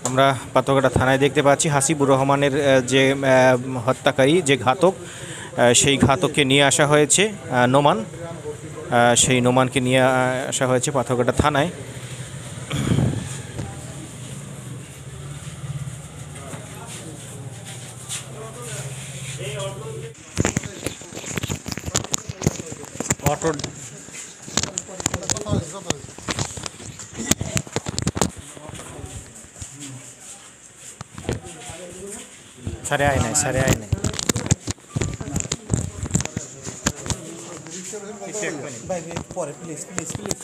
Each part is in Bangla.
আমরা পাথরঘাটা থানায় দেখতে পাচ্ছি হাসিবুর রহমানের যে হত্যাকারী, যে ঘাতক, সেই ঘাতককে নিয়ে আসা হয়েছে নোমান। সেই নোমানকে নিয়ে আসা হয়েছে পাথরঘাটা থানায়। অটো সারে আয় নাই, সারে আয় নাই। পরে প্লিজ প্লিজ প্লিজ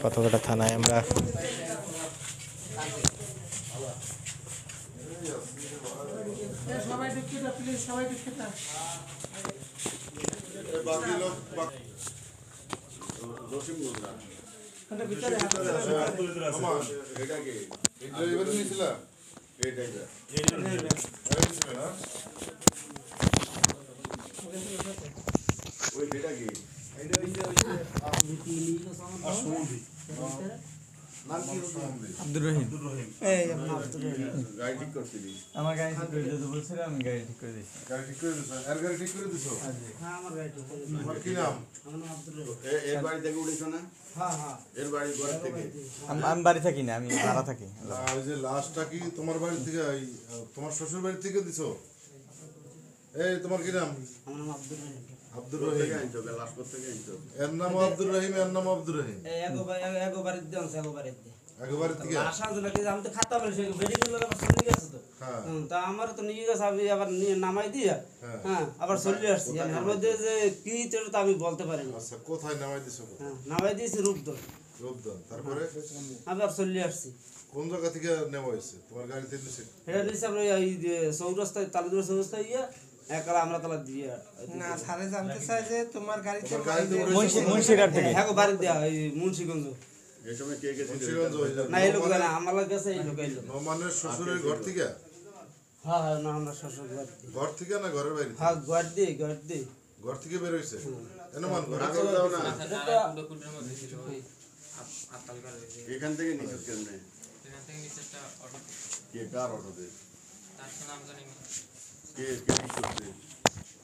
পাথরঘাটা থানায় আমরা সবাই দেখতে দাও প্লিজ, সবাই দেখতে দাও। বাকি লোক ভিতরে এটা কি ড্রাইভার নিছিল এইটা ওই এটা কি এটা আব্দুর রহিম। এই আব্দুর রহিম গাড়ি ঠিক করছিলি? আমার গাড়ি ঠিক করে দিতে বলছিলাম, আমি গাড়ি ঠিক করে দিয়েছি। গাড়ি ঠিক করে দিছো? এর গাড়ি ঠিক করে দিছো? হ্যাঁ আমার গাড়ি ঠিক করে তোমার কি নাম? আমার নাম আব্দুর রহিম। এর বাড়ি থেকে উঠেছো না? হ্যাঁ হ্যাঁ এর বাড়ি ঘর থেকে? আমি বাড়ি থাকি না, আমি ভাড়া থাকি। ওই যে লাশটা কি তোমার বাড়ি থেকে তোমার শ্বশুর বাড়ি থেকে দিছো? এই তোমার কি নাম? আমার নাম আব্দুর রহিম। আব্দুর রহিম। লাশ করতে গেছো? এর নাম আব্দুর রহিম, এর নাম আব্দুর রহিম। এই একবারে দিও একবারে দিও একবারে থেকে আশা আছে নাকি আমি তো খাতা বলে সেই বেডিং এর আবার চলে গেছে তো। হ্যাঁ তা আমার তো নিয়ে গেছে, আমি আবার নিয়ে নামাই দিয়া হ্যাঁ আবার চলে আসছি। এর মধ্যে যে কি সেটা তো আমি বলতে পারি না। আচ্ছা, কোথায় নামাই দিছো? হ্যাঁ নামাই দিয়েছি রূপদল। রূপদান। তারপরে আবার চলে আসছি। কোন জায়গা থেকে নেওয়া হয়েছে? তোমার গাড়িতে নিছে? এটা দিয়েছি আমরা এই যে চৌরাস্তায় তালুদুর চৌরাস্তায় গিয়া একলা আমরা তালা দিয়ে না স্যারে জানতে চাই যে তোমার গাড়িতে তোমার গাড়িতে উঠেছে? মুন্সিঘাট থেকে। হ্যাঁ গো বাড়ি দেওয়া এই মুন্সিগঞ্জ। এই সময় কে গেছে? মুন্সিগঞ্জ ওই যে না এই লোক না আমার লোক গেছে, এই লোক এই লোক। নোমানের শ্বশুরের ঘর থেকে? হ্যাঁ হ্যাঁ না আমরা শ্বশুর ঘর দিয়ে। ঘর থেকে না ঘরের বাইরে? হ্যাঁ ঘর দিয়ে ঘর দিয়ে। ঘর থেকে বের হইছে? নোমান ঘরে যাও না? এখান থেকে নিছে কেমনে? কে কার অটোতে? কে কে ঠিক করছে?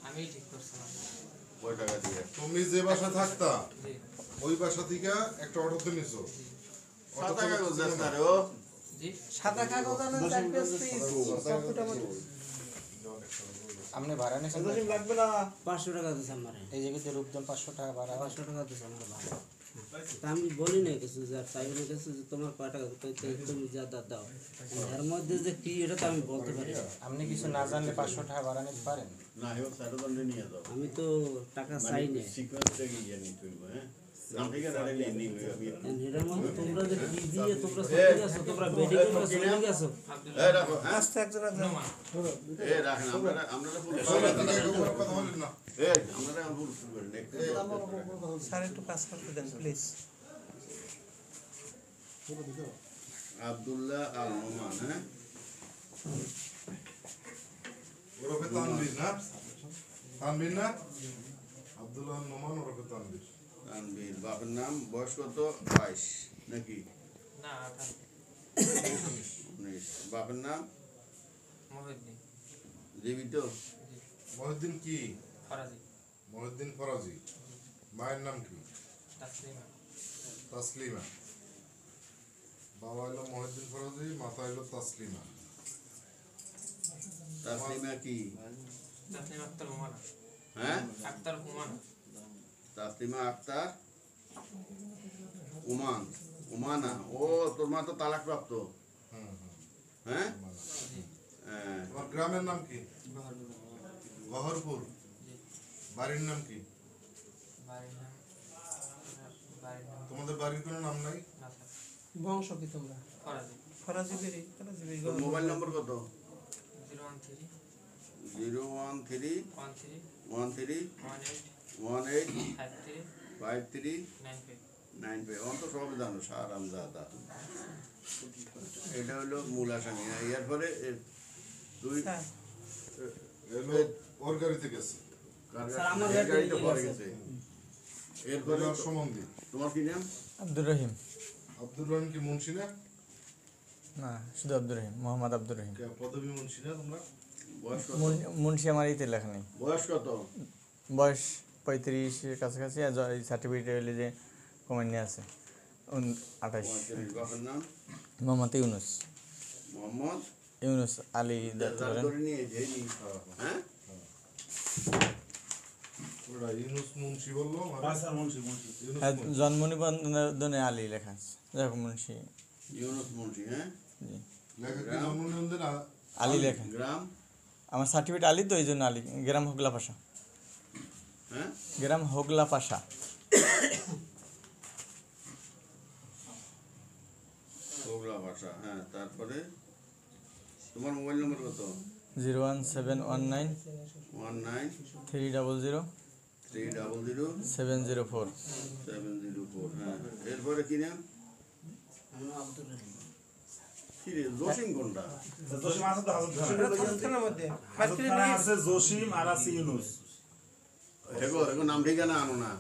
আমি ঠিক করছিলাম। কয় টাকা দিয়ে? তুমি যে বাসা থাকতা ওই বাসা থেকে একটা অটোতে নিছো? সাদা কাগজ আছে না রে? ও জি সাদা কাগজ আনেন 4 পেজ পিস কতটা মতো আপনি ভাড়া নিয়েছেন? লাগবে না 500 টাকা দিছে আমারে। এই জায়গাতে রূপদল 500 টাকা ভাড়া। 500 টাকা দিছে আমারে ভাড়া। তা আমি বলি না কিছু যে তাই বলে কিছু যে তোমার কয় টাকা তুমি যা দাও। এর মধ্যে যে কি এটা তো আমি বলতে পারি না। আপনি কিছু না জানলে 500 টাকা ভাড়া নিতে পারেন না হেও সারদন্ডে নিয়ে যাও। আমি তো টাকা চাই না। সিকোয়েন্সটা কি জানি তুই হ্যাঁ নাম ঠিক আছে আরে নি আমি এর মধ্যে তোমরা যে কি দিয়ে তোমরা চলে গেছো, তোমরা বেডিং করে চলে গেছো। এই রাখো হ্যাঁ আস্তে একজন আছে এই রাখেন আমরা কথা বলেন না। এই আমরা ভুল করি না। স্যার একটু কাজ করতে দেন প্লিজ। আব্দুল্লাহ আল নোমান হ্যাঁ ওরফে তানভীর না? তানভীর না? আব্দুল্লাহ আল নোমান ওরফে তানভীর। তানভীর বাপের নাম, বয়স কত? 22 নাকি না 18 19? বাপের নাম মহিউদ্দিন জীবিত? মহিউদ্দিন কি? ফরাজি মহিউদ্দিন ফরাজি। মায়ের নাম কি? তাসলিমা তাসলিমা। বাবা হলো মহিউদ্দিন ফরাজি, মাতা হলো তাসলিমা। তাসলিমা কি? তাসলিমা আক্তার হুমানা। হ্যাঁ আক্তার হুমানা। তাসলিমা আক্তার উমান। উমানা। ও তোর মা তো তালাক প্রাপ্ত? হ্যাঁ তোমার গ্রামের নাম কি? গহরপুর। বাড়ির নাম কি? বাড়ির নাম তোমাদের বাড়ির কোনো নাম নাই? না স্যার। বংশ কি তোমরা? ফরাজি ফরাজি বেরি ফরাজি বেরি তোর মোবাইল নম্বর কত? 013 013 13 13 18 18 53 53 95 9 পে অন্ত সব জানো সারাম দাদা এটা হলো মূল আসামি এরপরে দুই স্যার এলো ওর গাড়িতে গেছে স্যার, আমার গাড়িতে গাড়িতে পরে গেছে। গেছে এরপরে সম্বন্ধে তোমার কি নাম আব্দুর রহিম। আব্দুর রহিম কি মুন্সি না না, শুধু আব্দুর রহিম, মোহাম্মদ আব্দুর রহিম। পদবী মুন্সি না তোমরা বয়স কত মুন্সি আমার ইতে লেখা নেই। বয়স কত বয়স 35-এর কাছাকাছি, আর সার্টিফিকেট হইলে যে কমান্যে আছে 28। 35 বাপের নাম মোহাম্মদ ইউনুস, মোহাম্মদ ইউনুস আলী ধরতে পারেন। ধরে নিয়ে যেই হ্যাঁ ওরা ইউনুস মুন্সি বললো ইউনুস হ্যাঁ, জন্ম নিবন্ধনে আলী লেখা আছে। দেখো মুন্সি ইউনুস মুন্সি হ্যাঁ জি, লেখা কি জন্ম নিবন্ধন আলী লেখা। গ্রাম আমার সার্টিফিকেট আলী তো, এই জন্য আলী। গ্রাম হোগলা পাশা, হ্যাঁ গ্রাম হোগলা পাশা। ওগলা ভাষা হ্যাঁ তারপরে তোমার মোবাইল নম্বর কত 01719 19 300 300 704। 704 হ্যাঁ এরপরে কি নাম আমার আব্দুর রহিম। কি রে জসিম কোনটা থানার মধ্যে মার্কেটে নিয়ে জসিম আর আছে ইউনুস। এগো নাম ঠিকানা আনো না